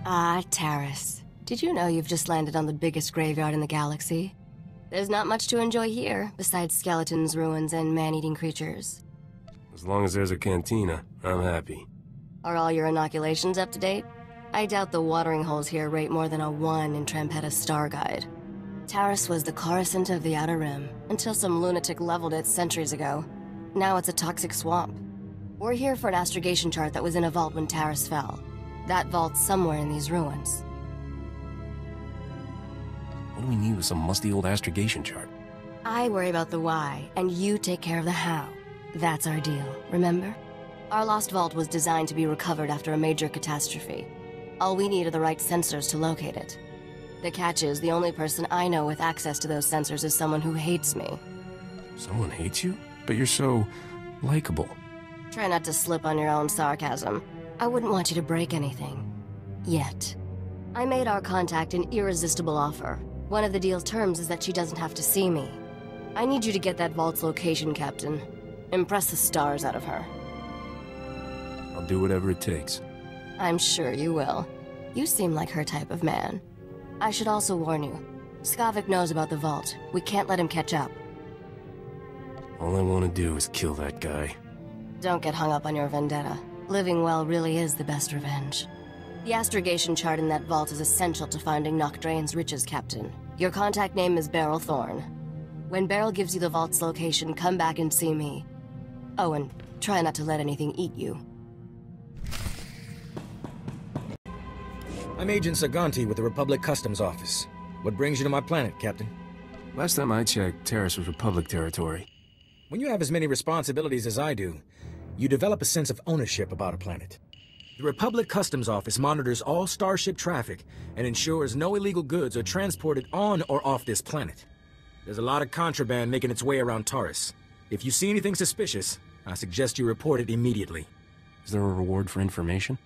Ah, Taris. Did you know you've just landed on the biggest graveyard in the galaxy? There's not much to enjoy here, besides skeletons, ruins, and man-eating creatures. As long as there's a cantina, I'm happy. Are all your inoculations up to date? I doubt the watering holes here rate more than a 1 in Trampetta's Star Guide. Taris was the Coruscant of the Outer Rim, until some lunatic leveled it centuries ago. Now it's a toxic swamp. We're here for an astrogation chart that was in a vault when Taris fell. That vault's somewhere in these ruins. What do we need with some musty old astrogation chart? I worry about the why, and you take care of the how. That's our deal, remember? Our lost vault was designed to be recovered after a major catastrophe. All we need are the right sensors to locate it. The catch is, the only person I know with access to those sensors is someone who hates me. Someone hates you? But you're so... likable. Try not to slip on your own sarcasm. I wouldn't want you to break anything. Yet. I made our contact an irresistible offer. One of the deal's terms is that she doesn't have to see me. I need you to get that vault's location, Captain. Impress the stars out of her. I'll do whatever it takes. I'm sure you will. You seem like her type of man. I should also warn you. Skavik knows about the vault. We can't let him catch up. All I want to do is kill that guy. Don't get hung up on your vendetta. Living well really is the best revenge. The astrogation chart in that vault is essential to finding Nocdrane's riches, Captain. Your contact name is Beryl Thorne. When Beryl gives you the vault's location, come back and see me. Oh, and try not to let anything eat you. I'm Agent Saganti with the Republic Customs Office. What brings you to my planet, Captain? Last time I checked, Taris was Republic territory. When you have as many responsibilities as I do, you develop a sense of ownership about a planet. The Republic Customs Office monitors all starship traffic and ensures no illegal goods are transported on or off this planet. There's a lot of contraband making its way around Taris. If you see anything suspicious, I suggest you report it immediately. Is there a reward for information?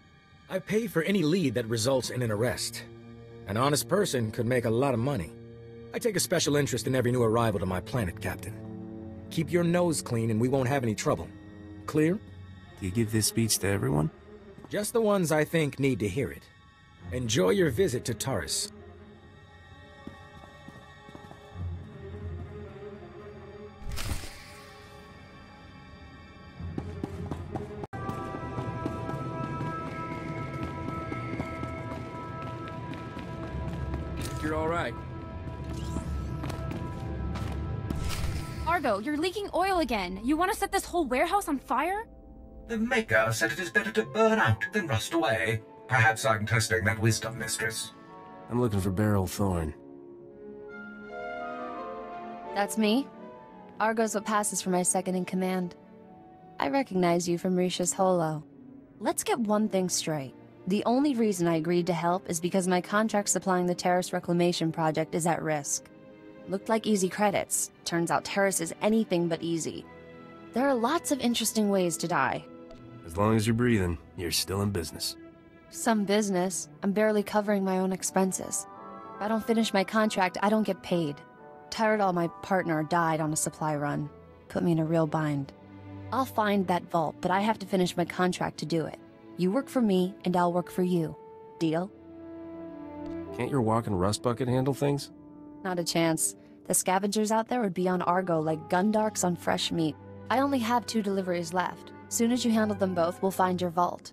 I pay for any lead that results in an arrest. An honest person could make a lot of money. I take a special interest in every new arrival to my planet, Captain. Keep your nose clean and we won't have any trouble. Clear? Do you give this speech to everyone? Just the ones I think need to hear it. Enjoy your visit to Taris. You're all right. Argo, you're leaking oil again. You want to set this whole warehouse on fire? The Maker said it is better to burn out than rust away. Perhaps I'm testing that wisdom, Mistress. I'm looking for Beryl Thorne. That's me. Argo's what passes for my second-in-command. I recognize you from Risha's holo. Let's get one thing straight. The only reason I agreed to help is because my contract supplying the Taris Reclamation Project is at risk. Looked like easy credits. Turns out Taris is anything but easy. There are lots of interesting ways to die. As long as you're breathing, you're still in business. Some business. I'm barely covering my own expenses. If I don't finish my contract, I don't get paid. Tyrell, my partner, died on a supply run. Put me in a real bind. I'll find that vault, but I have to finish my contract to do it. You work for me, and I'll work for you. Deal? Can't your walking rust bucket handle things? Not a chance. The scavengers out there would be on Argo like gundarks on fresh meat. I only have 2 deliveries left. Soon as you handle them both, we'll find your vault.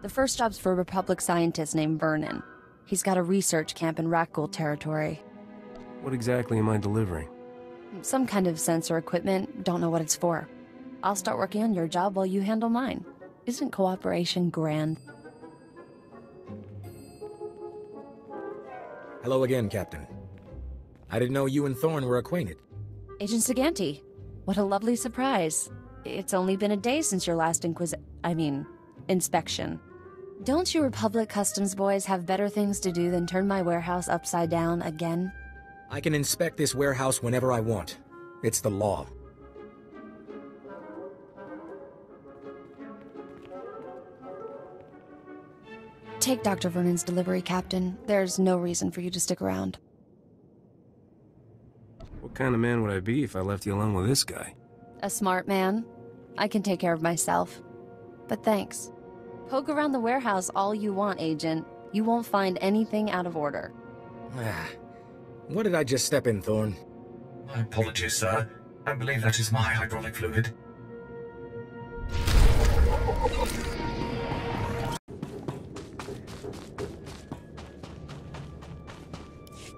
The first job's for a Republic scientist named Vernon. He's got a research camp in Rakghoul territory. What exactly am I delivering? Some kind of sensor equipment, don't know what it's for. I'll start working on your job while you handle mine. Isn't cooperation grand? Hello again, Captain. I didn't know you and Thorne were acquainted. Agent Saganti. What a lovely surprise. It's only been a day since your last inspection. Don't you Republic Customs boys have better things to do than turn my warehouse upside down again? I can inspect this warehouse whenever I want. It's the law. Take Dr. Vernon's delivery, Captain. There's no reason for you to stick around. What kind of man would I be if I left you alone with this guy? A smart man. I can take care of myself. But thanks. Poke around the warehouse all you want, Agent. You won't find anything out of order. What did I just step in, Thorn? My apologies, sir. I believe that is my hydraulic fluid.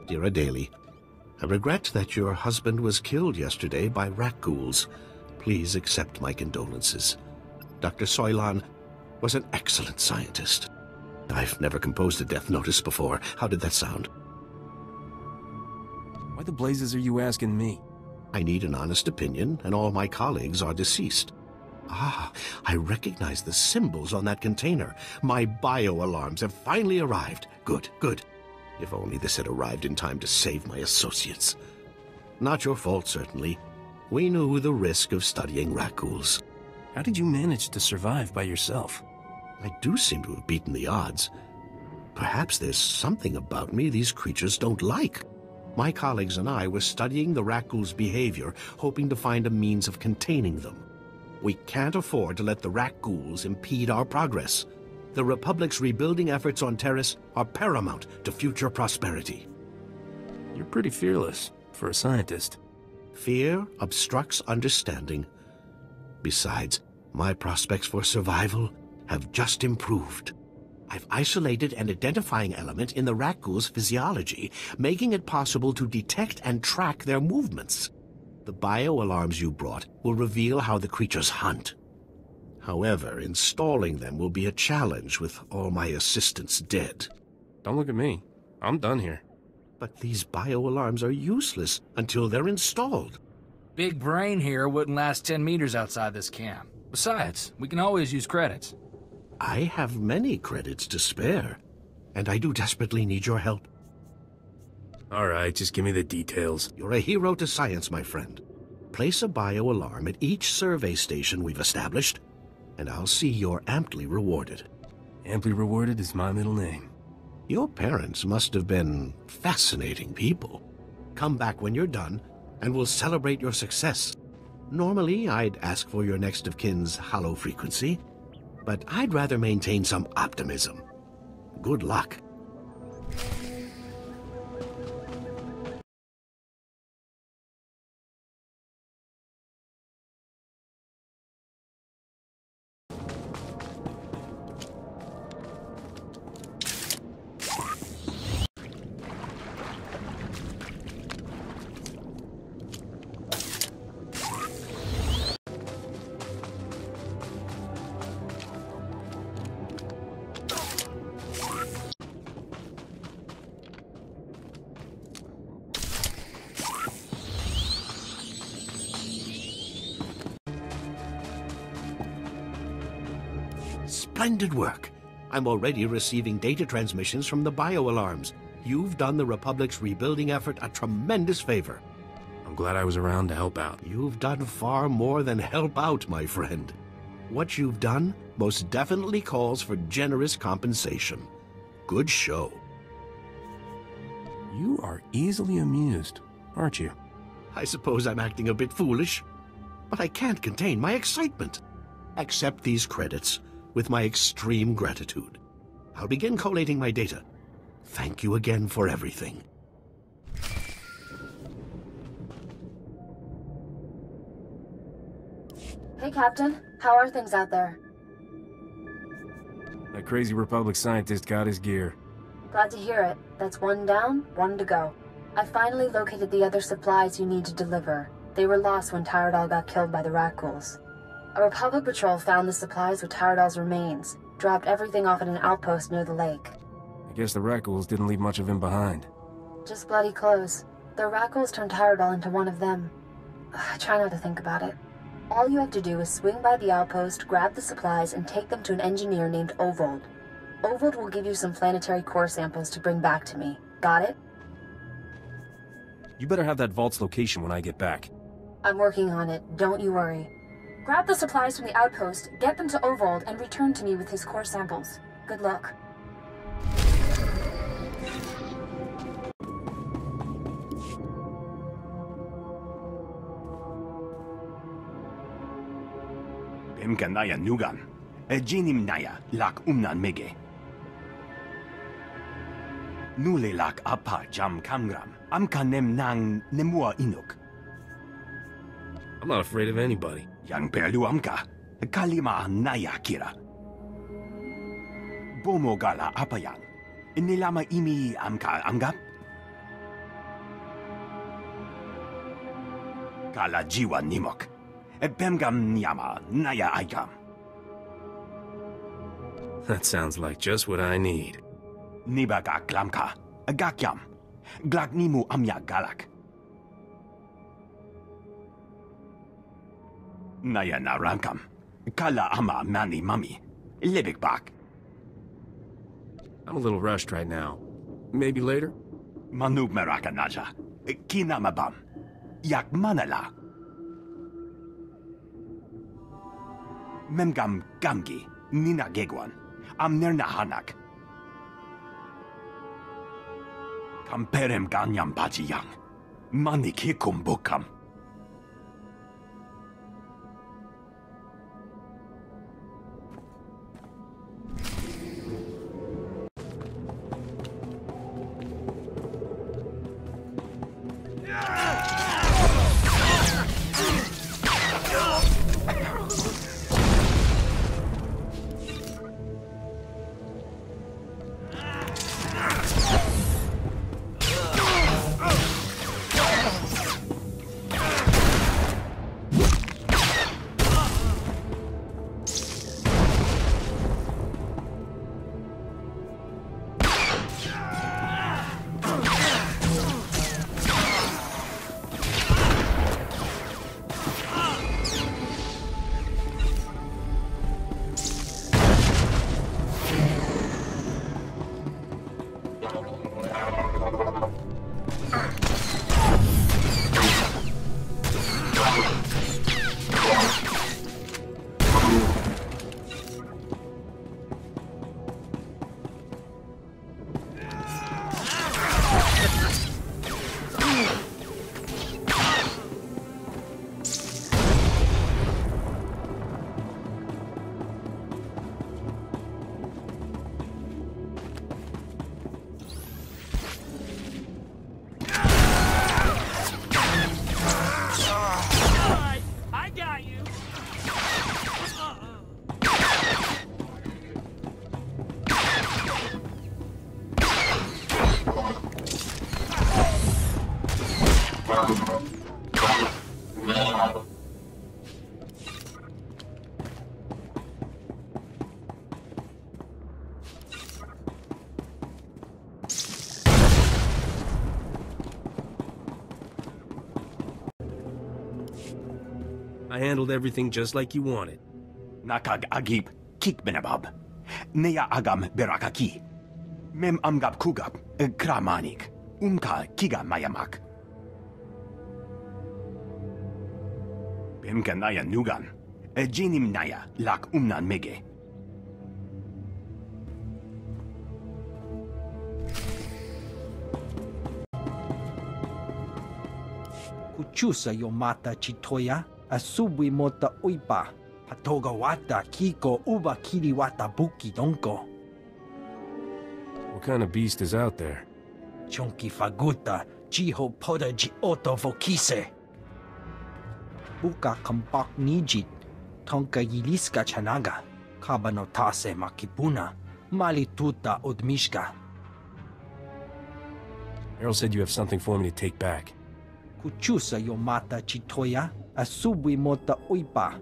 Dear Adeli, I regret that your husband was killed yesterday by rat ghouls. Please accept my condolences. Dr. Soilan was an excellent scientist. I've never composed a death notice before. How did that sound? Why the blazes are you asking me? I need an honest opinion, and all my colleagues are deceased. Ah, I recognize the symbols on that container. My bio-alarms have finally arrived. Good, good. If only this had arrived in time to save my associates. Not your fault, certainly. We knew the risk of studying rat ghouls. How did you manage to survive by yourself? I do seem to have beaten the odds. Perhaps there's something about me these creatures don't like. My colleagues and I were studying the rat ghouls' behavior, hoping to find a means of containing them. We can't afford to let the rat ghouls impede our progress. The Republic's rebuilding efforts on Taris are paramount to future prosperity. You're pretty fearless for a scientist. Fear obstructs understanding. Besides, my prospects for survival have just improved. I've isolated an identifying element in the rat ghouls' physiology, making it possible to detect and track their movements. The bio-alarms you brought will reveal how the creatures hunt. However, installing them will be a challenge with all my assistants dead. Don't look at me. I'm done here. But these bio-alarms are useless until they're installed. Big Brain here wouldn't last 10 meters outside this camp. Besides, we can always use credits. I have many credits to spare, and I do desperately need your help. All right, just give me the details. You're a hero to science, my friend. Place a bio-alarm at each survey station we've established, and I'll see you're amply rewarded. Amply rewarded is my middle name. Your parents must have been fascinating people. Come back when you're done, and we'll celebrate your success. Normally, I'd ask for your next of kin's hollow frequency, but I'd rather maintain some optimism. Good luck. Splendid work. I'm already receiving data transmissions from the bio-alarms. You've done the Republic's rebuilding effort a tremendous favor. I'm glad I was around to help out. You've done far more than help out, my friend. What you've done most definitely calls for generous compensation. Good show. You are easily amused, aren't you? I suppose I'm acting a bit foolish, but I can't contain my excitement. Accept these credits with my extreme gratitude. I'll begin collating my data. Thank you again for everything. Hey, Captain. How are things out there? That crazy Republic scientist got his gear. Glad to hear it. That's one down, one to go. I finally located the other supplies you need to deliver. They were lost when Tyradal got killed by the rat ghouls. A Republic patrol found the supplies with Tyradal's remains, dropped everything off at an outpost near the lake. I guess the rat ghouls didn't leave much of him behind. Just bloody clothes. The rat ghouls turned Tyradal into one of them. I try not to think about it. All you have to do is swing by the outpost, grab the supplies, and take them to an engineer named Ovold. Ovold will give you some planetary core samples to bring back to me. Got it? You better have that vault's location when I get back. I'm working on it. Don't you worry. Grab the supplies from the outpost, get them to Ovold, and return to me with his core samples. Good luck. Bimkanaya nugan. Ejinim naya lak umnan mege. Nulilak apa jam kamgram. Amka nem nang nemua inuk. I'm not afraid of anybody. Yang perlu amka. Kalima naya kira. Bomo gala apa yang? Nilama imi amka anggap? Kala jiwa nimok. Bemgam nyama naya aikam. That sounds like just what I need. Nibaga klamka. Gakyam. Glagnimu amya galak. Naya naramkam. Kala ama mani mami. Libik bak. I'm a little rushed right now. Maybe later? Manub meraka naja. Kinamabam. Yak manala. Memgam gamgi. Nina gegwan. Amnerna hanak. Kamperem ganyam bajiyang. Mani kikum bukam. I handled everything just like you wanted. Nakag agib kik benabab. Neya agam berakaki. Mem amgab kugab kramanik. Kiga mayamak. Bemka naya nugan. Jinim naya lak mege. Kuchusa yomata chitoya. Asubwi mota uipa. Patoga wata kiko uba kiri wata buki donko. What kind of beast is out there? Chonki faguta, jiho poda ji oto vokise. Buka kampak nijit, tonka yiliska chanaga, kabanotase makipuna, malituta odmishka. Errol said you have something for me to take back. Kuchusa yomata chitoya, asubwi mota uipa.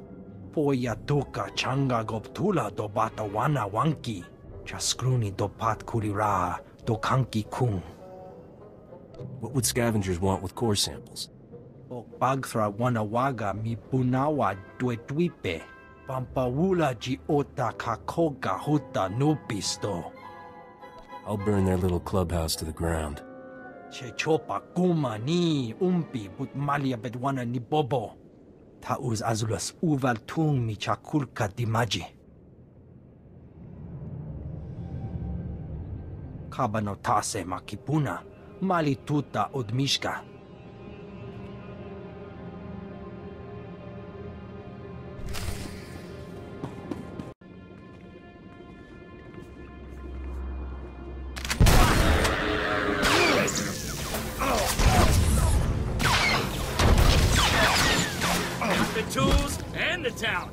Poya duka changa goptula do bata wana wanki. Chaskruni do pat kurira do kanki kung. What would scavengers want with core samples? Bagthra wanawaga mi punawa duetwipe. Pampawula ji ota kakoga huta nupisto. I'll burn their little clubhouse to the ground. Chechopa kuma ni umpi but malia bedwana ni bobo. Tauz azulas uval tung mi chakulka dimaji. Kabanotase makipuna, malituta odmishka. town!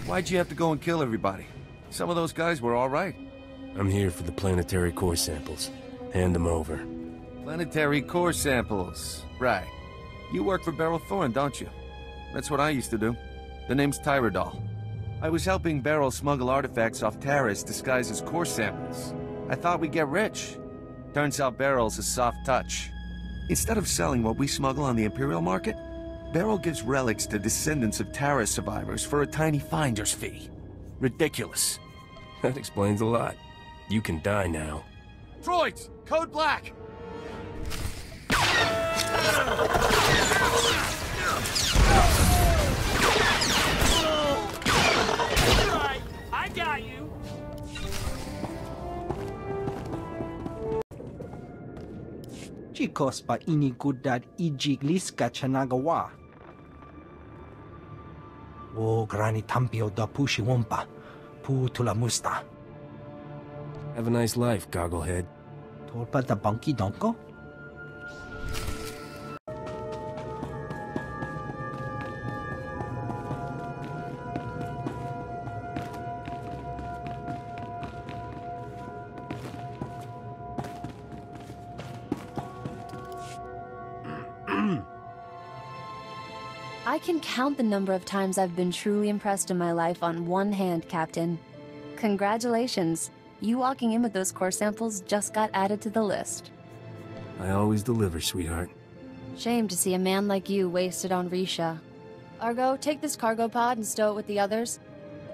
Why'd you have to go and kill everybody? Some of those guys were all right. I'm here for the planetary core samples. Hand them over. Planetary core samples. Right. You work for Beryl Thorne, don't you? That's what I used to do. The name's Tyradol. I was helping Beryl smuggle artifacts off Taris disguised as core samples. I thought we'd get rich. Turns out Beryl's a soft touch. Instead of selling what we smuggle on the Imperial market, Beryl gives relics to descendants of Taris survivors for a tiny finder's fee. Ridiculous. That explains a lot. You can die now. Droids! Code Black! Alright, I got you! Nikos pa inigudad ijigliska chanagawa. O grani tampio da pushi wompa, pu tulamusta. Have a nice life, Gogglehead. Tolpa da bunky donko? I can count the number of times I've been truly impressed in my life on one hand, Captain. Congratulations. You walking in with those core samples just got added to the list. I always deliver, sweetheart. Shame to see a man like you wasted on Risha. Argo, take this cargo pod and stow it with the others.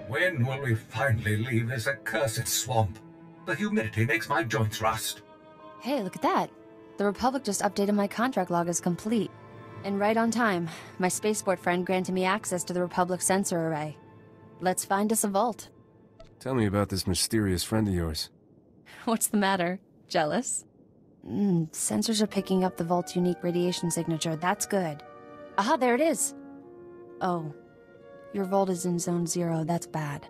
When will we finally leave this accursed swamp? The humidity makes my joints rust. Hey, look at that. The Republic just updated my contract log as complete. And right on time. My spaceport friend granted me access to the Republic sensor array. Let's find us a vault. Tell me about this mysterious friend of yours. What's the matter? Jealous? Sensors are picking up the vault's unique radiation signature. That's good. Aha, there it is. Oh. Your vault is in Zone 0. That's bad.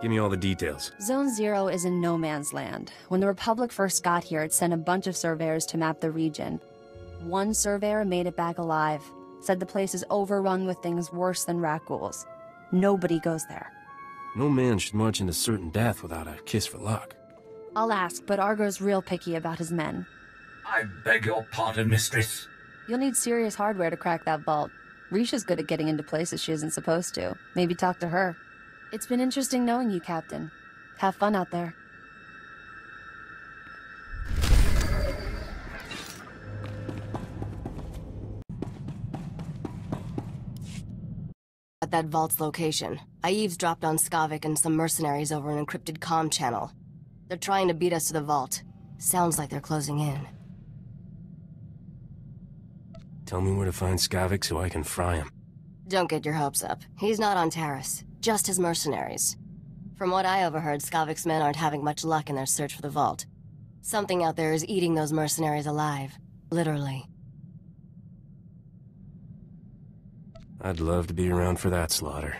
Give me all the details. Zone 0 is in no man's land. When the Republic first got here, it sent a bunch of surveyors to map the region. One surveyor made it back alive. Said the place is overrun with things worse than rat ghouls. Nobody goes there. No man should march into certain death without a kiss for luck. I'll ask, but Argo's real picky about his men. I beg your pardon, mistress. You'll need serious hardware to crack that vault. Risha's good at getting into places she isn't supposed to. Maybe talk to her. It's been interesting knowing you, Captain. Have fun out there. At that vault's location, I eavesdropped on Skavik and some mercenaries over an encrypted comm channel. They're trying to beat us to the vault. Sounds like they're closing in. Tell me where to find Skavik so I can fry him. Don't get your hopes up. He's not on Taris, just his mercenaries. From what I overheard, Skavik's men aren't having much luck in their search for the vault. Something out there is eating those mercenaries alive. Literally. I'd love to be around for that slaughter.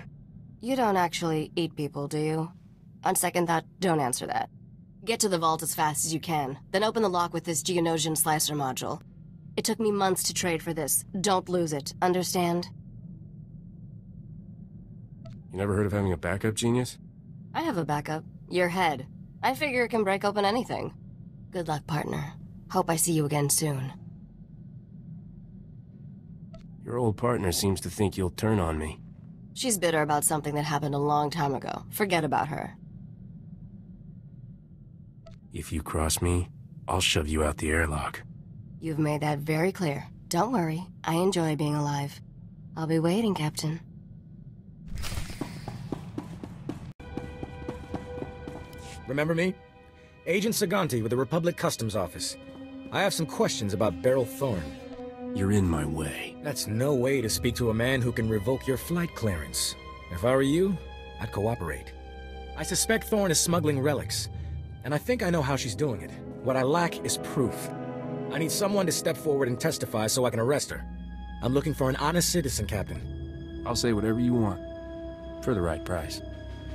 You don't actually eat people, do you? On second thought, don't answer that. Get to the vault as fast as you can, then open the lock with this Geonosian slicer module. It took me months to trade for this. Don't lose it, understand? You never heard of having a backup, genius? I have a backup. Your head. I figure it can break open anything. Good luck, partner. Hope I see you again soon. Your old partner seems to think you'll turn on me. She's bitter about something that happened a long time ago. Forget about her. If you cross me, I'll shove you out the airlock. You've made that very clear. Don't worry. I enjoy being alive. I'll be waiting, Captain. Remember me? Agent Saganti with the Republic Customs Office. I have some questions about Beryl Thorne. You're in my way. That's no way to speak to a man who can revoke your flight clearance. If I were you, I'd cooperate. I suspect Thorne is smuggling relics, and I think I know how she's doing it. What I lack is proof. I need someone to step forward and testify so I can arrest her. I'm looking for an honest citizen, Captain. I'll say whatever you want, for the right price.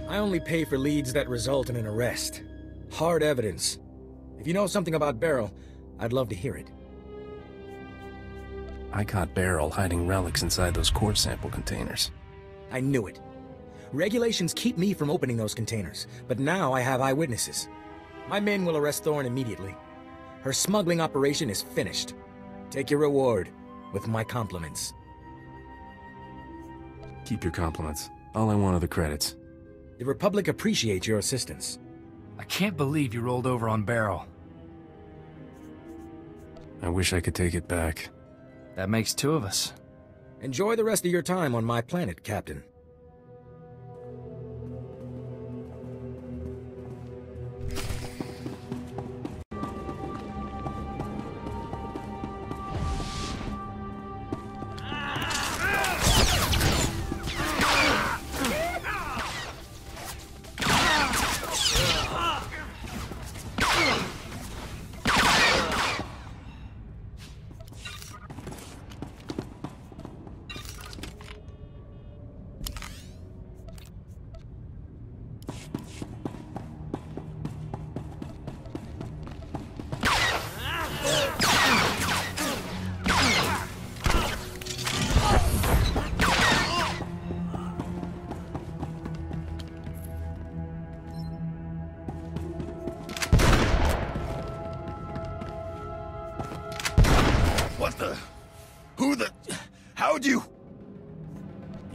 I only pay for leads that result in an arrest. Hard evidence. If you know something about Beryl, I'd love to hear it. I caught Beryl hiding relics inside those core sample containers. I knew it. Regulations keep me from opening those containers, but now I have eyewitnesses. My men will arrest Thorne immediately. Her smuggling operation is finished. Take your reward, with my compliments. Keep your compliments. All I want are the credits. The Republic appreciates your assistance. I can't believe you rolled over on Beryl. I wish I could take it back. That makes two of us. Enjoy the rest of your time on my planet, Captain.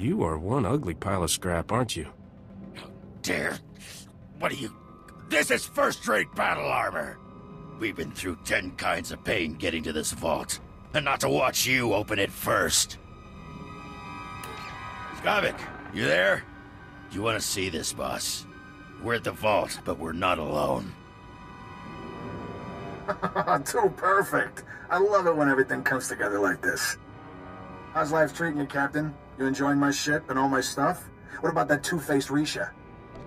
You are one ugly pile of scrap, aren't you? Dare? What are you... This is first-rate battle armor! We've been through 10 kinds of pain getting to this vault, and not to watch you open it first. Skavik, you there? You want to see this, boss? We're at the vault, but we're not alone. Too perfect. I love it when everything comes together like this. How's life treating you, Captain? You enjoying my ship and all my stuff? What about that two-faced Risha?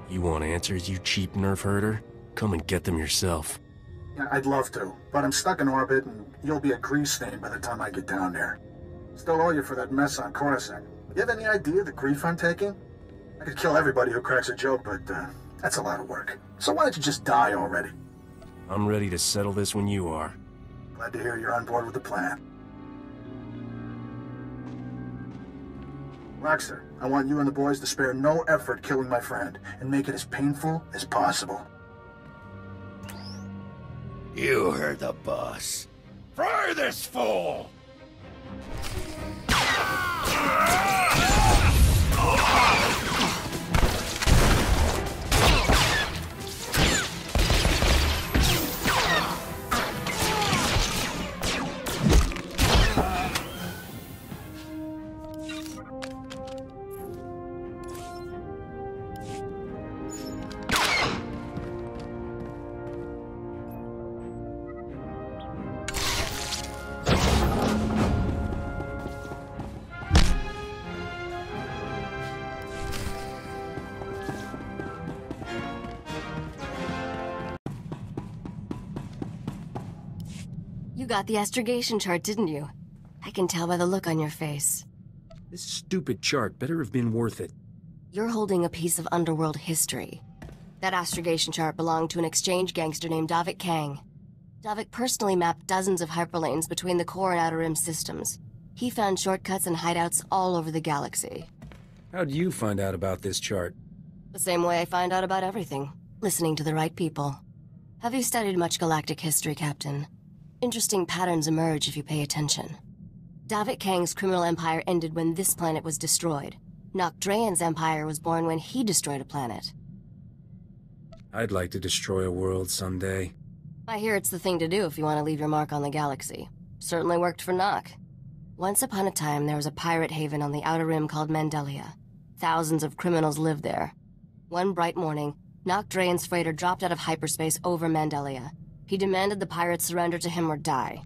You want answers, you cheap nerf herder? Come and get them yourself. Yeah, I'd love to, but I'm stuck in orbit and you'll be a grease stain by the time I get down there. Still owe you for that mess on Coruscant. You have any idea the grief I'm taking? I could kill everybody who cracks a joke, but that's a lot of work. So why don't you just die already? I'm ready to settle this when you are. Glad to hear you're on board with the plan. Roxer, I want you and the boys to spare no effort killing my friend, and make it as painful as possible. You heard the boss. Fry this fool! You got the astrogation chart, didn't you? I can tell by the look on your face. This stupid chart better have been worth it. You're holding a piece of underworld history. That astrogation chart belonged to an exchange gangster named Davik Kang. Davik personally mapped dozens of hyperlanes between the core and outer rim systems. He found shortcuts and hideouts all over the galaxy. How'd you find out about this chart? The same way I find out about everything. Listening to the right people. Have you studied much galactic history, Captain? Interesting patterns emerge if you pay attention. Davik Kang's criminal empire ended when this planet was destroyed. Nok Drayan's empire was born when he destroyed a planet. I'd like to destroy a world someday. I hear it's the thing to do if you want to leave your mark on the galaxy. Certainly worked for Nok. Once upon a time, there was a pirate haven on the Outer Rim called Mandelia. Thousands of criminals lived there. One bright morning, Nok Drayan's freighter dropped out of hyperspace over Mandelia. He demanded the pirates surrender to him or die.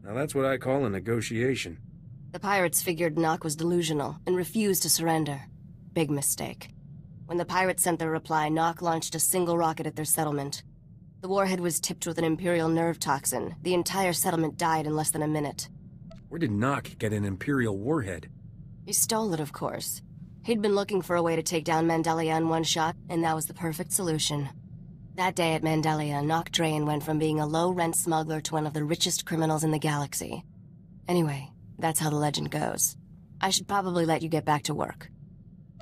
Now that's what I call a negotiation. The pirates figured Nok was delusional and refused to surrender. Big mistake. When the pirates sent their reply, Nok launched a single rocket at their settlement. The warhead was tipped with an Imperial nerve toxin. The entire settlement died in less than a minute. Where did Nok get an Imperial warhead? He stole it, of course. He'd been looking for a way to take down Mandelia in one shot, and that was the perfect solution. That day at Mandelia, Nok Drayan went from being a low-rent smuggler to one of the richest criminals in the galaxy. Anyway, that's how the legend goes. I should probably let you get back to work.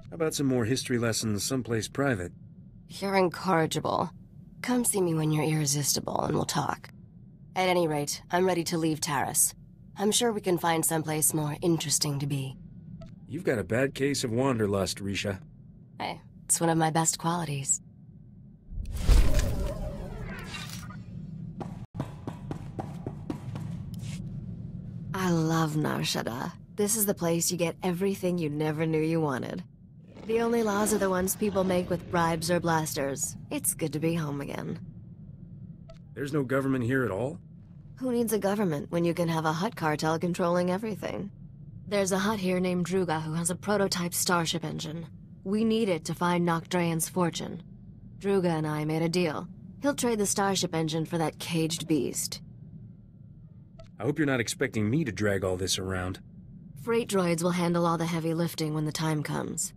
How about some more history lessons someplace private? You're incorrigible. Come see me when you're irresistible, and we'll talk. At any rate, I'm ready to leave Taris. I'm sure we can find someplace more interesting to be. You've got a bad case of wanderlust, Risha. Hey, it's one of my best qualities. I love Nar Shaddaa. This is the place you get everything you never knew you wanted. The only laws are the ones people make with bribes or blasters. It's good to be home again. There's no government here at all? Who needs a government when you can have a Hutt cartel controlling everything? There's a Hutt here named Druga who has a prototype starship engine. We need it to find Nok Drayan's fortune. Druga and I made a deal. He'll trade the starship engine for that caged beast. I hope you're not expecting me to drag all this around. Freight droids will handle all the heavy lifting when the time comes.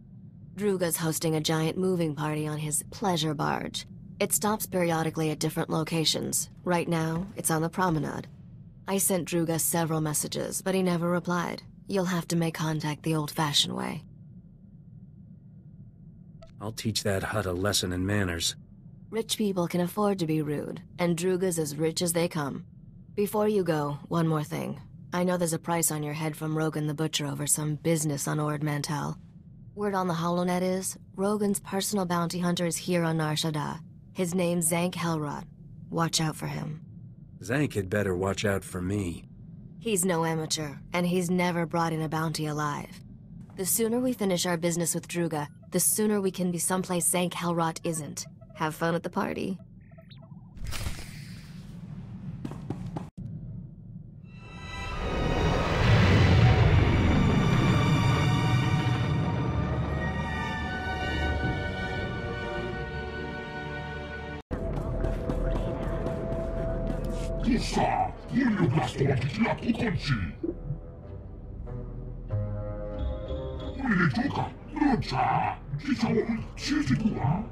Druga's hosting a giant moving party on his pleasure barge. It stops periodically at different locations. Right now, it's on the promenade. I sent Druga several messages, but he never replied. You'll have to make contact the old-fashioned way. I'll teach that Hutt a lesson in manners. Rich people can afford to be rude, and Druga's as rich as they come. Before you go, one more thing. I know there's a price on your head from Rogan the Butcher over some business on Ord Mantell. Word on the HoloNet is, Rogan's personal bounty hunter is here on Nar Shaddaa. His name's Zank Helrod. Watch out for him. Zank had better watch out for me. He's no amateur, and he's never brought in a bounty alive. The sooner we finish our business with Druga, the sooner we can be someplace Zank Helrod isn't. Have fun at the party. Tussa, muljublastolakitila kukonsi. Ulituka, lucha, kisawa chisikua.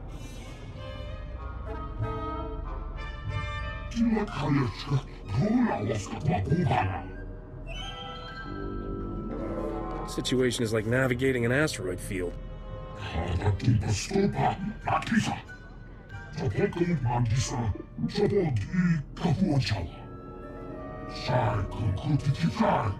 Tila kayachka, rola waska papuhana. Situation is like navigating an asteroid field. Hagakipa stopa, nakisa. Sapokong mandisa, sabog I kapuachawa. Sai kunkutitifai.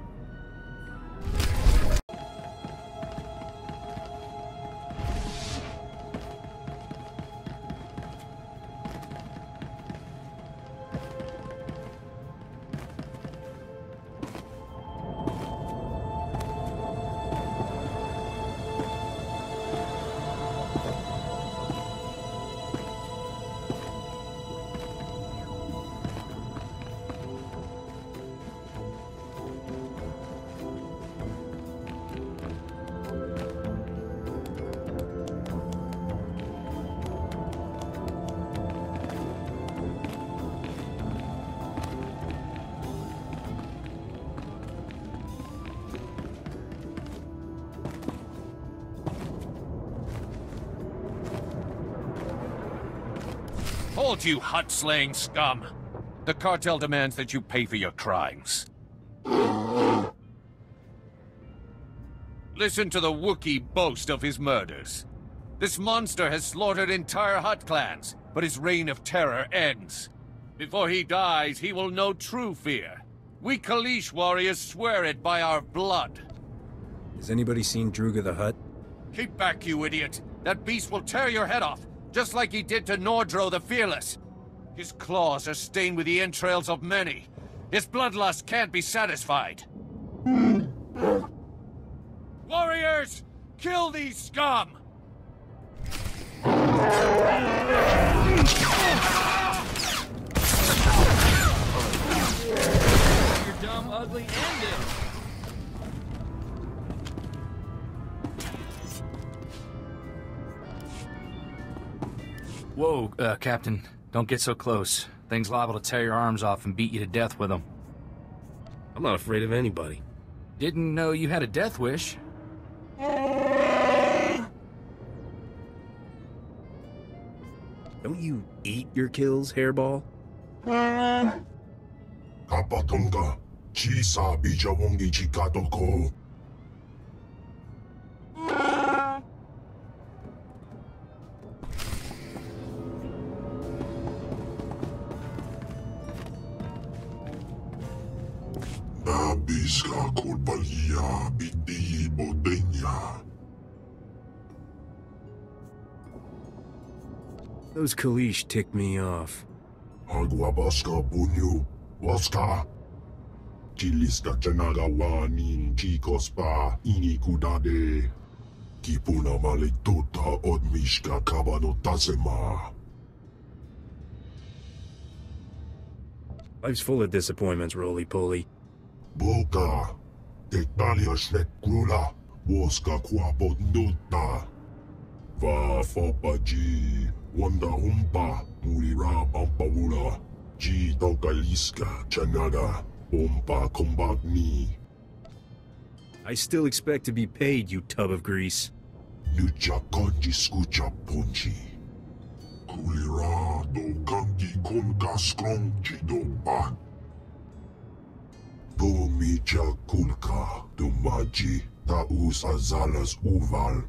Hold, you hut-slaying scum! The cartel demands that you pay for your crimes. Listen to the Wookiee boast of his murders. This monster has slaughtered entire Hutt clans, but his reign of terror ends. Before he dies, he will know true fear. We Kaleesh warriors swear it by our blood. Has anybody seen Druga the Hutt? Keep back, you idiot! That beast will tear your head off, just like he did to Nordro the Fearless. His claws are stained with the entrails of many. His bloodlust can't be satisfied. Warriors! Kill these scum! You're dumb, ugly, and ill. Whoa, Captain. Don't get so close. Thing's liable to tear your arms off and beat you to death with them. I'm not afraid of anybody. Didn't know you had a death wish. Don't you eat your kills, Hairball? Kapatonga, chisa bijawongi chikatoko. Nabiska kulbalia biti bodenya. Those Kaleesh tick me off. Agwabaska bunyu, waska. Chiliska chanaga wanin chikospa inikudade. Kipuna maletota odmishka kabano tasema. Life's full of disappointments, roly-poly. Boka, Italia shnek krula, woska kwapot nota. Va fopaji, wanda humpa, mulira pampawula. Ji tokaliska, chanaga, pompa kombagni. I still expect to be paid, you tub of grease. Nucha konji skucha punchi. Kulira do kangi konka skrong chido bat. Pomicha kulka do maji taus azalas uval.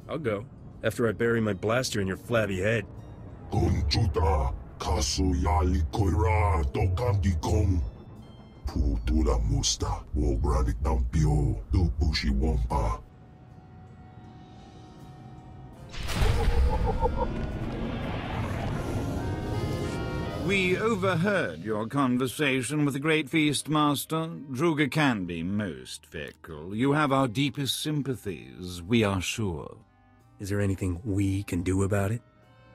I'll go, after I bury my blaster in your flabby head. Konchuta kaso yali koira do kangi kong. Putula musta, wogranik tampio, do pushi wampa. We overheard your conversation with the Great Feast Master. Druga can be most fickle. You have our deepest sympathies, we are sure. Is there anything we can do about it?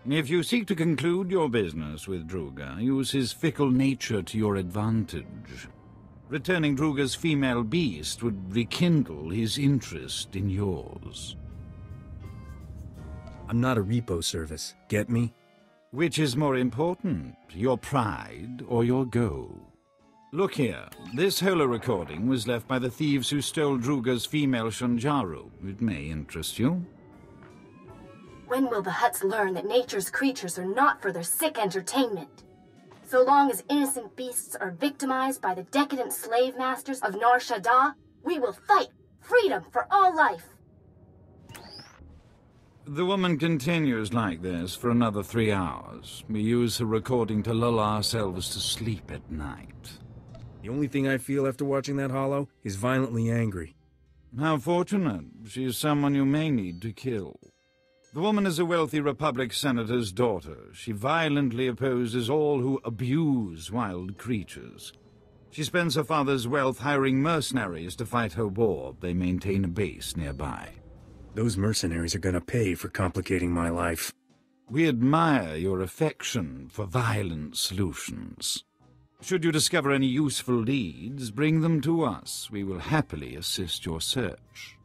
If you seek to conclude your business with Druga, use his fickle nature to your advantage. Returning Druga's female beast would rekindle his interest in yours. I'm not a repo service, get me? Which is more important, your pride or your goal? Look here, this holo recording was left by the thieves who stole Druga's female Shanjaru. It may interest you. When will the Hutts learn that nature's creatures are not for their sick entertainment? So long as innocent beasts are victimized by the decadent slave masters of Nar Shaddaa, we will fight freedom for all life. The woman continues like this for another 3 hours. We use her recording to lull ourselves to sleep at night. The only thing I feel after watching that holo is violently angry. How fortunate. She is someone you may need to kill. The woman is a wealthy Republic senator's daughter. She violently opposes all who abuse wild creatures. She spends her father's wealth hiring mercenaries to fight her war. They maintain a base nearby. Those mercenaries are gonna pay for complicating my life. We admire your affection for violent solutions. Should you discover any useful leads, bring them to us. We will happily assist your search.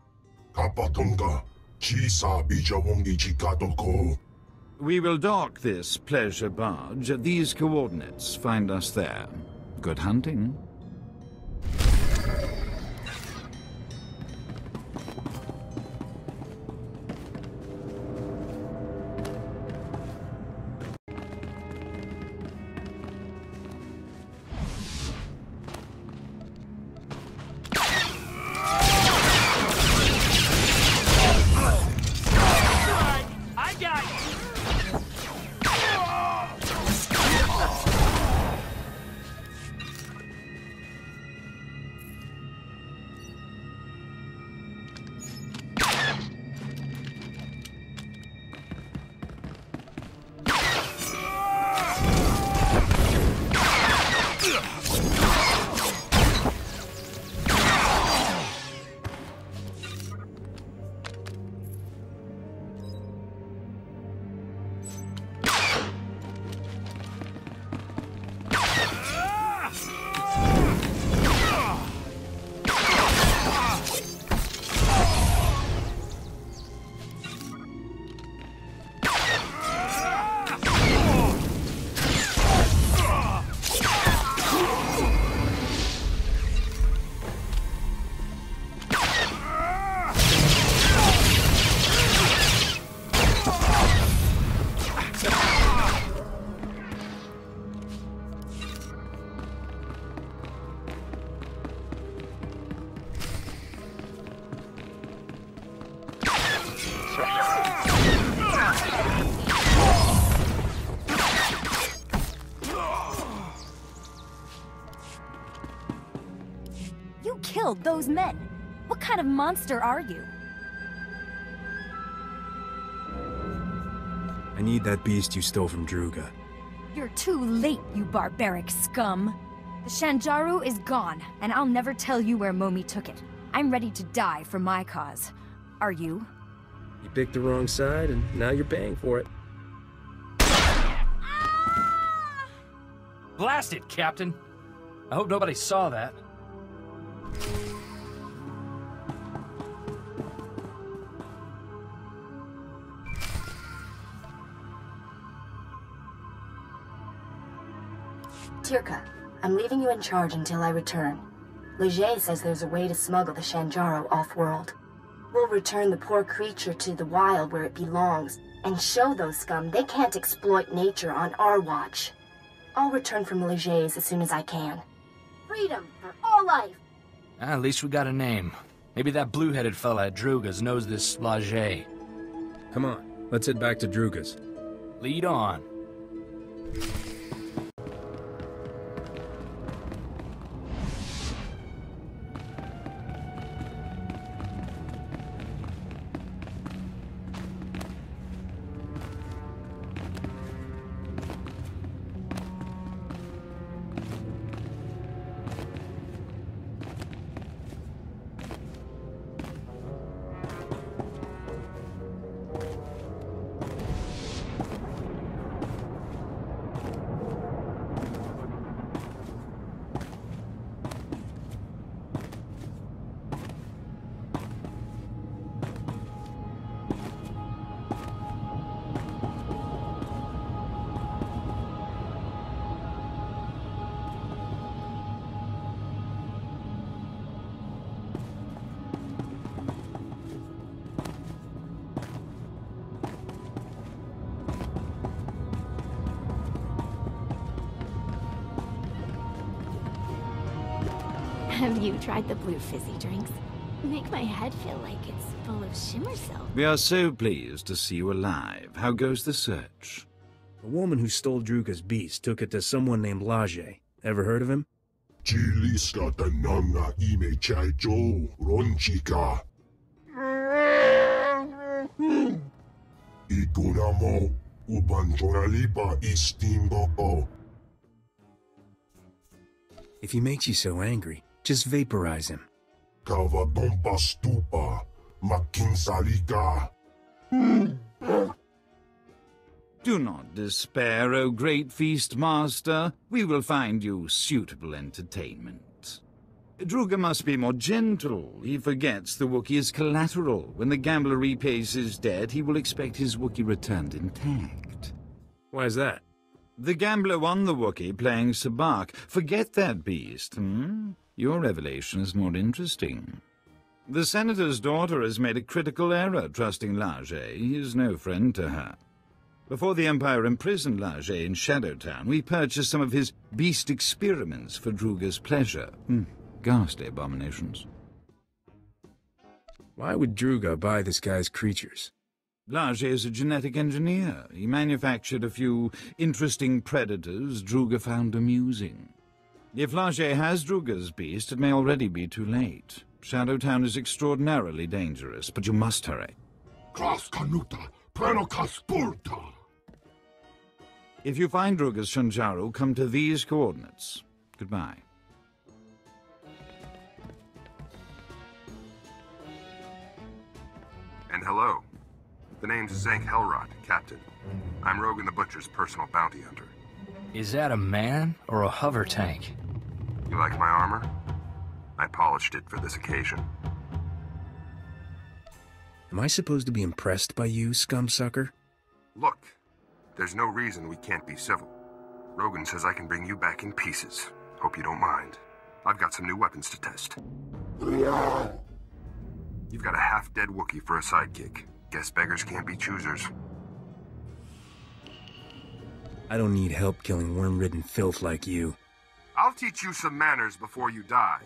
We will dock this pleasure barge at these coordinates. Find us there. Good hunting. Those men. What kind of monster are you? I need that beast you stole from Druga. You're too late, you barbaric scum. The Shanjaru is gone, and I'll never tell you where Momi took it. I'm ready to die for my cause. Are you? You picked the wrong side, and now you're paying for it. Blast it, Captain! I hope nobody saw that. Tirka, I'm leaving you in charge until I return. Leger says there's a way to smuggle the Shanjaru off-world. We'll return the poor creature to the wild where it belongs, and show those scum they can't exploit nature on our watch. I'll return from Leger's as soon as I can. Freedom for all life! At least we got a name. Maybe that blue-headed fella at Druga's knows this Leger. Come on, let's head back to Druga's. Lead on. Have you tried the blue fizzy drinks? Make my head feel like it's full of shimmer silk. We are so pleased to see you alive. How goes the search? The woman who stole Druga's beast took it to someone named Lajee. Ever heard of him? Chiliska tananga ime chaicho ronchika. Ikunamo ubanjonalipa istimbo. If he makes you so angry, just vaporize him. Kavadompa stupa makinsalika. Do not despair, O great feast master. We will find you suitable entertainment. Druga must be more gentle. He forgets the Wookiee is collateral. When the gambler repays his debt, he will expect his Wookiee returned intact. Why is that? The gambler won the Wookiee playing Sabak. Forget that beast, Your revelation is more interesting. The Senator's daughter has made a critical error trusting Lajee. He is no friend to her. Before the Empire imprisoned Lajee in Shadowtown, we purchased some of his beast experiments for Druga's pleasure. Ghastly abominations. Why would Druga buy this guy's creatures? Lajee is a genetic engineer. He manufactured a few interesting predators Druga found amusing. If Lajee has Druga's beast, it may already be too late. Shadowtown is extraordinarily dangerous, but you must hurry. Klas kanuta, prenokas purta. If you find Druga's Shanjaru, come to these coordinates. Goodbye. And hello. The name's Zank Helrod, Captain. I'm Rogan the Butcher's personal bounty hunter. Is that a man or a hover tank? You like my armor? I polished it for this occasion. Am I supposed to be impressed by you, scumsucker? Look, there's no reason we can't be civil. Rogan says I can bring you back in pieces. Hope you don't mind. I've got some new weapons to test. You've got a half-dead Wookiee for a sidekick. Guess beggars can't be choosers. I don't need help killing worm-ridden filth like you. I'll teach you some manners before you die.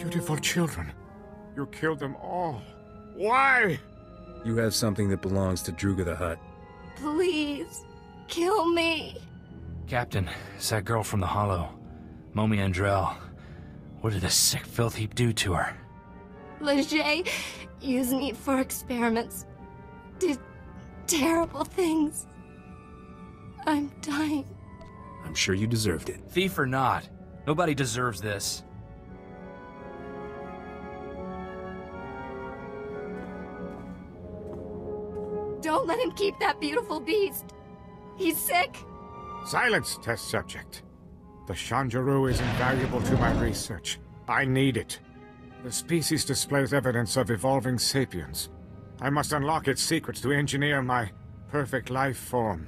beautiful children. You killed them all. Why? You have something that belongs to Druga the Hutt. Please, kill me. Captain, it's that girl from the Hollow. Momi Andrell. What did this sick filth heap do to her? Leger used me for experiments. Did terrible things. I'm dying. I'm sure you deserved it. Thief or not, nobody deserves this. Don't let him keep that beautiful beast. He's sick. Silence, test subject. The Shanjaru is invaluable to my research. I need it. The species displays evidence of evolving sapiens. I must unlock its secrets to engineer my perfect life form.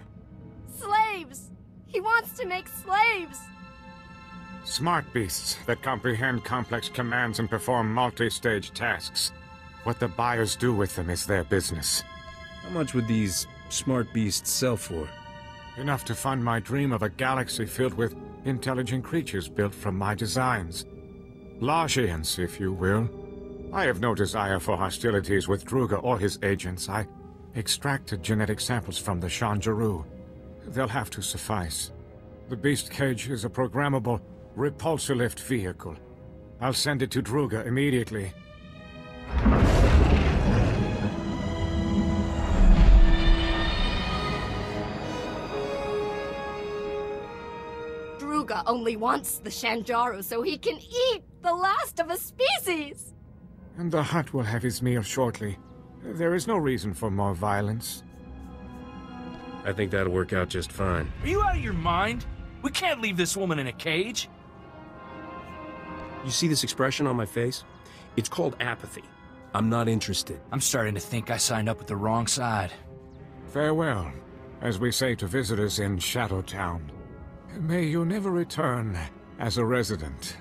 Slaves! He wants to make slaves! Smart beasts that comprehend complex commands and perform multi-stage tasks. What the buyers do with them is their business. How much would these smart beasts sell for? Enough to fund my dream of a galaxy filled with intelligent creatures built from my designs. Lajians, if you will. I have no desire for hostilities with Druga or his agents. I extracted genetic samples from the Shanjaru. They'll have to suffice. The beast cage is a programmable repulsor-lift vehicle. I'll send it to Druga immediately. Druga only wants the Shanjaru so he can eat the last of a species! And the Hutt will have his meal shortly. There is no reason for more violence. I think that'll work out just fine. Are you out of your mind? We can't leave this woman in a cage. You see this expression on my face? It's called apathy. I'm not interested. I'm starting to think I signed up with the wrong side. Farewell, as we say to visitors in Shadowtown. May you never return as a resident.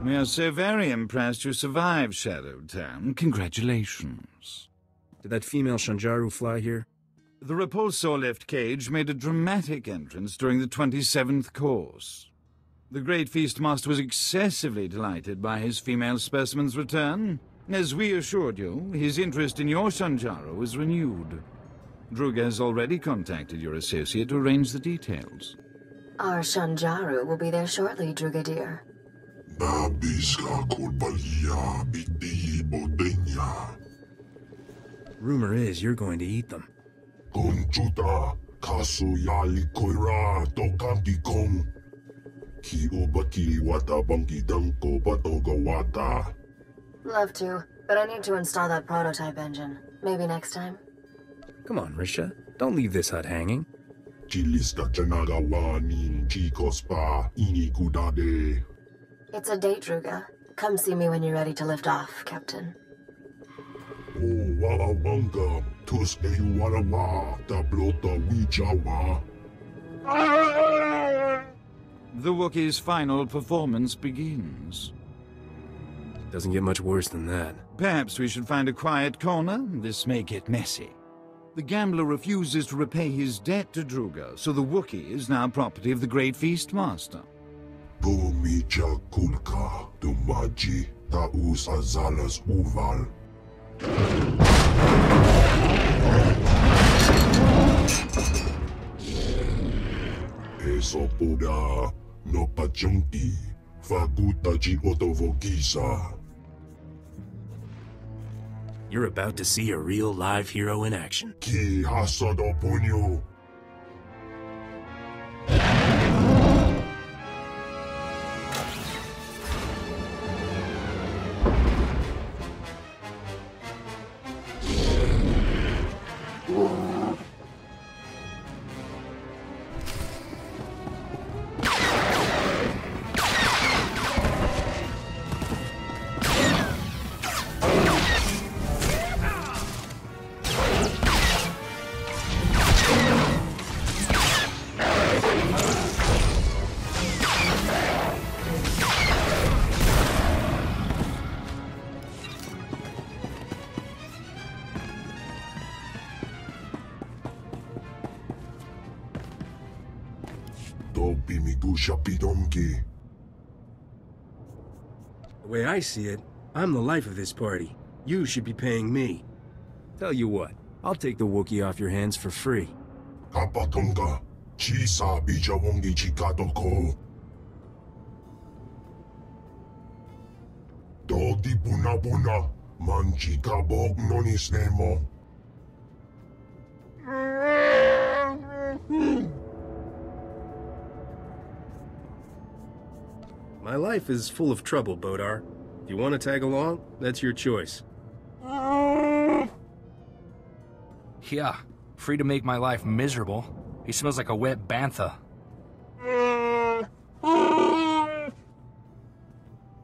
We are so very impressed you survived Shadowtown. Congratulations. Did that female Shanjaru fly here? The repulsor lift cage made a dramatic entrance during the 27th course. The Great Feastmaster was excessively delighted by his female specimen's return. As we assured you, his interest in your Shanjaru was renewed. Druga has already contacted your associate to arrange the details. Our Shanjaru will be there shortly, Druga dear. Rumor is you're going to eat them. Love to, but I need to install that prototype engine. Maybe next time? Come on, Risha. Don't leave this hut hanging. It's a date, Druga. Come see me when you're ready to lift off, Captain. The Wookiee's final performance begins. Doesn't get much worse than that. Perhaps we should find a quiet corner. This may get messy. The gambler refuses to repay his debt to Druga, so the Wookiee is now property of the Great Feastmaster. Domija kulka, domaji, taus azalas uval. Sopoda no pachunki. Faguta ji otovogisa. You're about to see a real live hero in action. Ki hasado punyo. The way I see it, I'm the life of this party. You should be paying me. Tell you what, I'll take the Wookiee off your hands for free. Kapatunga, chisa bijawongi chikadoko. Dodi buna buna, manchika bog nonis nemo. My life is full of trouble, Bodar. If you want to tag along, that's your choice. Yeah, free to make my life miserable. He smells like a wet bantha.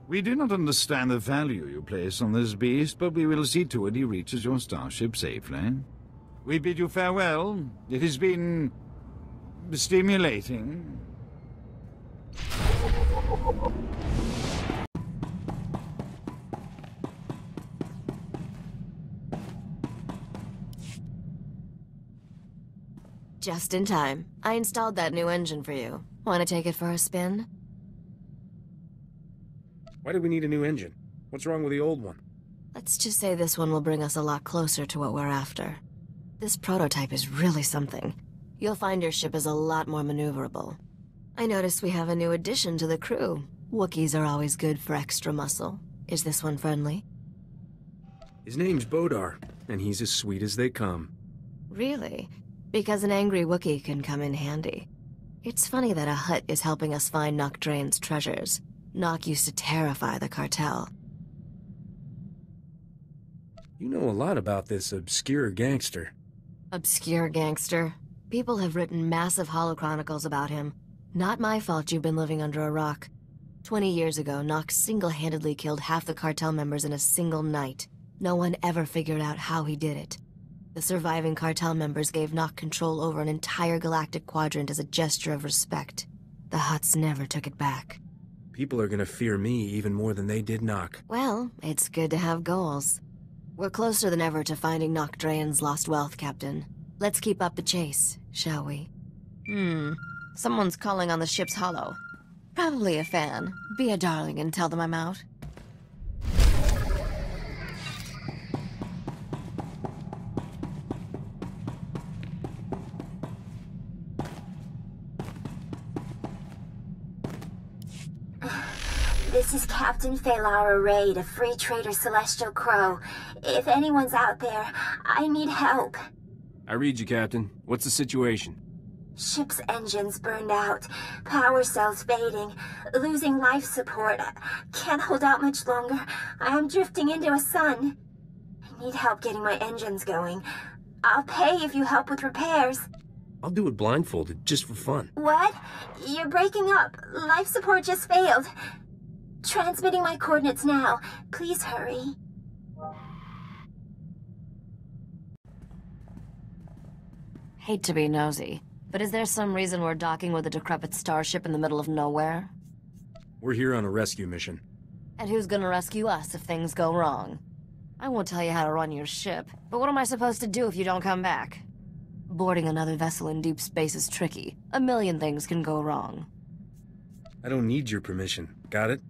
We do not understand the value you place on this beast, but we will see to it he reaches your starship safely. We bid you farewell. It has been stimulating. Just in time. I installed that new engine for you. Want to take it for a spin? Why do we need a new engine? What's wrong with the old one? Let's just say this one will bring us a lot closer to what we're after. This prototype is really something. You'll find your ship is a lot more maneuverable. I noticed we have a new addition to the crew. Wookiees are always good for extra muscle. Is this one friendly? His name's Bodar, and he's as sweet as they come. Really? Because an angry Wookiee can come in handy. It's funny that a Hutt is helping us find Nock Drain's treasures. Nock used to terrify the cartel. You know a lot about this obscure gangster. Obscure gangster? People have written massive holochronicles about him. Not my fault you've been living under a rock. 20 years ago, Nock single-handedly killed half the cartel members in a single night. No one ever figured out how he did it. The surviving cartel members gave Nock control over an entire galactic quadrant as a gesture of respect. The Hutts never took it back. People are gonna fear me even more than they did Nock. Well, it's good to have goals. We're closer than ever to finding Nock Drain's lost wealth, Captain. Let's keep up the chase, shall we? Someone's calling on the ship's holo. Probably a fan. Be a darling and tell them I'm out. This is Captain Phalara Raid of Free Trader Celestial Crow. If anyone's out there, I need help. I read you, Captain. What's the situation? Ship's engines burned out, power cells fading, losing life support. Can't hold out much longer. I am drifting into a sun. I need help getting my engines going. I'll pay if you help with repairs. I'll do it blindfolded, just for fun. What? You're breaking up. Life support just failed. Transmitting my coordinates now. Please hurry. Hate to be nosy, but is there some reason we're docking with a decrepit starship in the middle of nowhere? We're here on a rescue mission. And who's gonna rescue us if things go wrong? I won't tell you how to run your ship, but what am I supposed to do if you don't come back? Boarding another vessel in deep space is tricky. A million things can go wrong. I don't need your permission. Got it?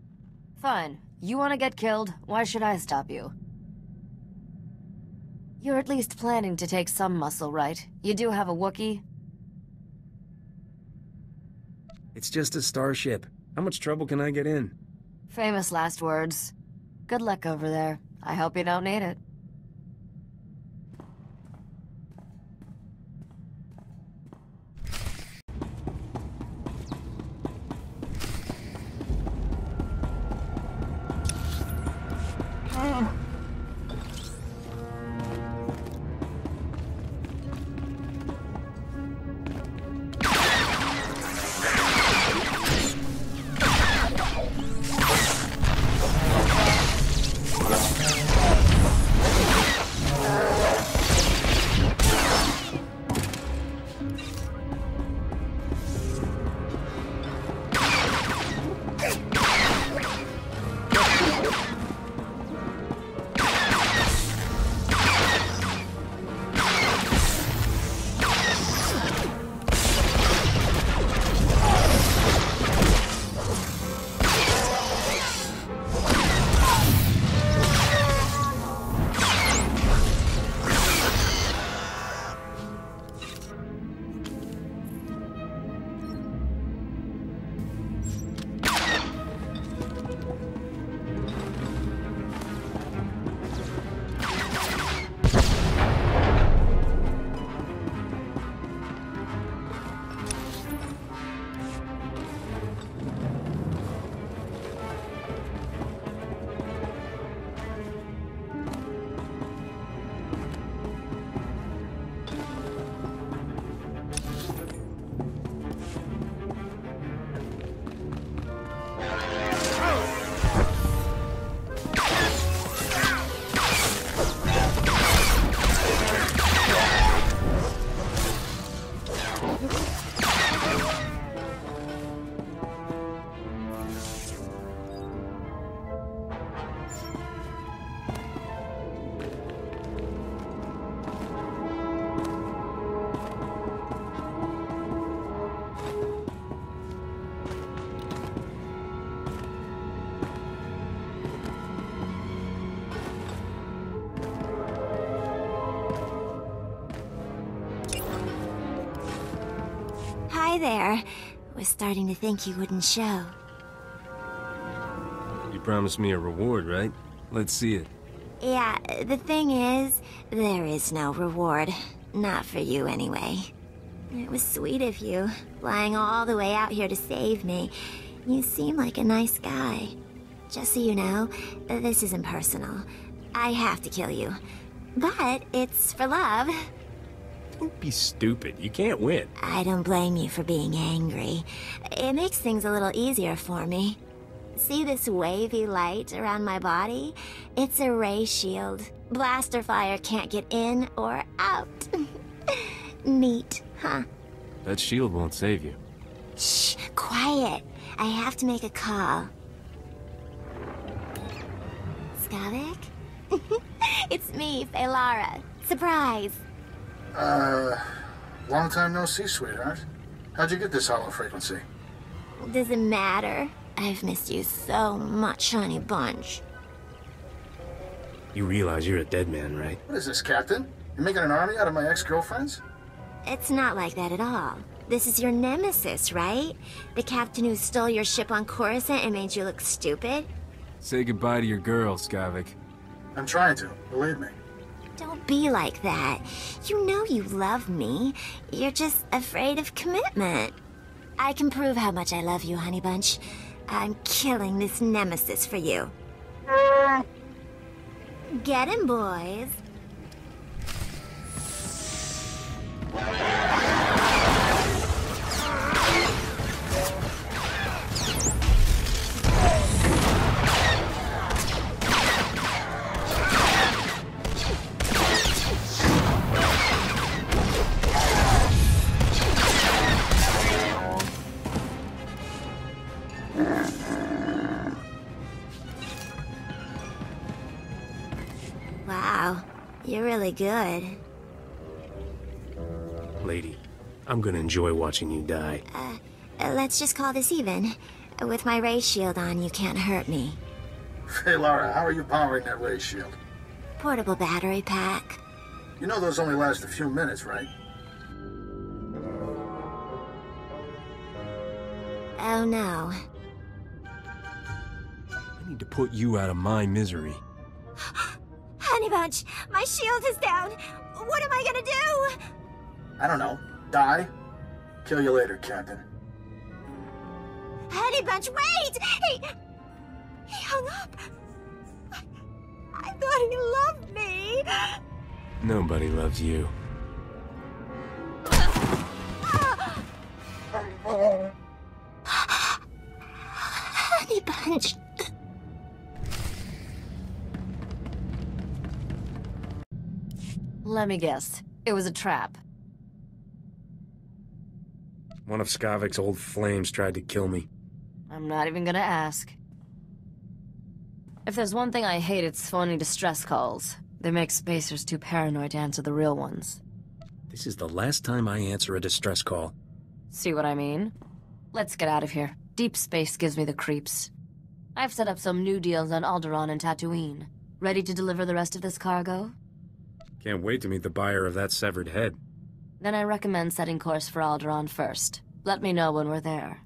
Fine. You want to get killed? Why should I stop you? You're at least planning to take some muscle, right? You do have a Wookiee? It's just a starship. How much trouble can I get in? Famous last words. Good luck over there. I hope you don't need it. Hi there. Was starting to think you wouldn't show. You promised me a reward, right? Let's see it. Yeah, the thing is, there is no reward. Not for you, anyway. It was sweet of you, flying all the way out here to save me. You seem like a nice guy. Just so you know, this isn't personal. I have to kill you. But it's for love. Don't be stupid. You can't win. I don't blame you for being angry. It makes things a little easier for me. See this wavy light around my body? It's a ray shield. Blaster fire can't get in or out. Neat, huh? That shield won't save you. Shh, quiet. I have to make a call. Skavik? It's me, Feylara. Surprise. Long time no see, sweetheart. How'd you get this hollow frequency? Does it matter? I've missed you so much, honey bunch. You realize you're a dead man, right? What is this, Captain? You're making an army out of my ex-girlfriends? It's not like that at all. This is your nemesis, right? The captain who stole your ship on Coruscant and made you look stupid? Say goodbye to your girl, Skavik. I'm trying to, believe me. Don't be like that. You know you love me. You're just afraid of commitment. I can prove how much I love you, honey bunch. I'm killing this nemesis for you. Get him, boys. Wow, you're really good. Lady, I'm gonna enjoy watching you die. Let's just call this even. With my ray shield on, you can't hurt me. Hey, Lara, how are you powering that ray shield? Portable battery pack. You know those only last a few minutes, right? Oh no. I need to put you out of my misery. Honey Bunch, my shield is down. What am I gonna do? I don't know. Die? Kill you later, Captain. Honey Bunch, wait! He hung up. I thought he loved me. Nobody loves you. Honey Bunch. Let me guess. It was a trap. One of Skavik's old flames tried to kill me. I'm not even gonna ask. If there's one thing I hate, it's phony distress calls. They make spacers too paranoid to answer the real ones. This is the last time I answer a distress call. See what I mean? Let's get out of here. Deep space gives me the creeps. I've set up some new deals on Alderaan and Tatooine. Ready to deliver the rest of this cargo? Can't wait to meet the buyer of that severed head. Then I recommend setting course for Alderaan first. Let me know when we're there.